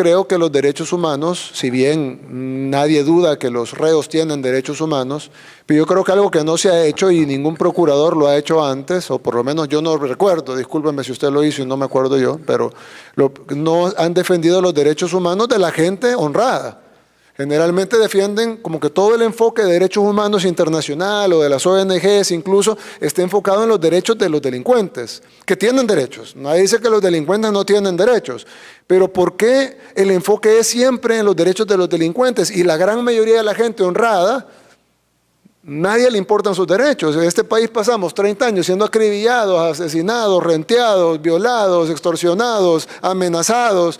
creo que los derechos humanos, si bien nadie duda que los reos tienen derechos humanos, pero yo creo que algo que no se ha hecho y ningún procurador lo ha hecho antes, o por lo menos yo no recuerdo, discúlpeme si usted lo hizo y no me acuerdo yo, pero no han defendido los derechos humanos de la gente honrada. Generalmente defienden como que todo el enfoque de derechos humanos internacional o de las ONGs incluso esté enfocado en los derechos de los delincuentes, que tienen derechos. Nadie dice que los delincuentes no tienen derechos, pero ¿por qué el enfoque es siempre en los derechos de los delincuentes? Y la gran mayoría de la gente honrada, nadie le importan sus derechos. En este país pasamos 30 años siendo acribillados, asesinados, renteados, violados, extorsionados, amenazados,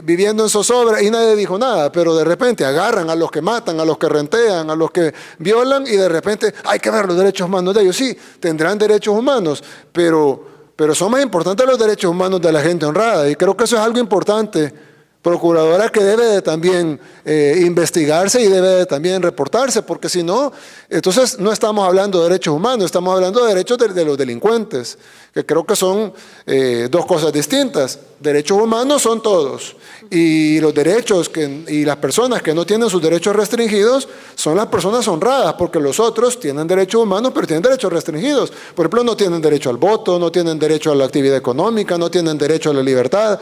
viviendo en zozobra y nadie dijo nada, pero de repente agarran a los que matan, a los que rentean, a los que violan y de repente hay que ver los derechos humanos de ellos. Sí, tendrán derechos humanos, pero son más importantes los derechos humanos de la gente honrada y creo que eso es algo importante, procuradora, que debe de también investigarse y debe de también reportarse, porque si no, entonces no estamos hablando de derechos humanos, estamos hablando de derechos de los delincuentes, que creo que son dos cosas distintas. Derechos humanos son todos, y los derechos y las personas que no tienen sus derechos restringidos son las personas honradas, porque los otros tienen derechos humanos, pero tienen derechos restringidos. Por ejemplo, no tienen derecho al voto, no tienen derecho a la actividad económica, no tienen derecho a la libertad.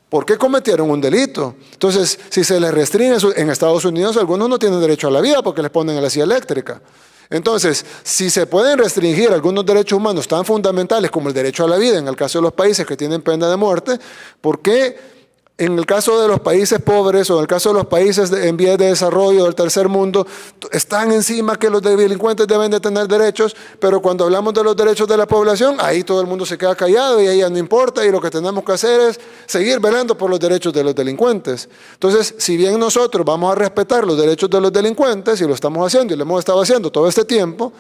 ¿Por qué cometieron un delito? Entonces, si se les restringe, en Estados Unidos algunos no tienen derecho a la vida porque les ponen a la silla eléctrica. Entonces, si se pueden restringir algunos derechos humanos tan fundamentales como el derecho a la vida, en el caso de los países que tienen pena de muerte, ¿por qué en el caso de los países pobres o en el caso de los países en vías de desarrollo del tercer mundo están encima que los delincuentes deben de tener derechos, pero cuando hablamos de los derechos de la población, ahí todo el mundo se queda callado y ahí ya no importa y lo que tenemos que hacer es seguir velando por los derechos de los delincuentes? Entonces, si bien nosotros vamos a respetar los derechos de los delincuentes y lo estamos haciendo y lo hemos estado haciendo todo este tiempo,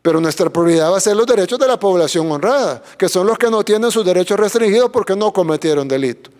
pero nuestra prioridad va a ser los derechos de la población honrada, que son los que no tienen sus derechos restringidos porque no cometieron delito.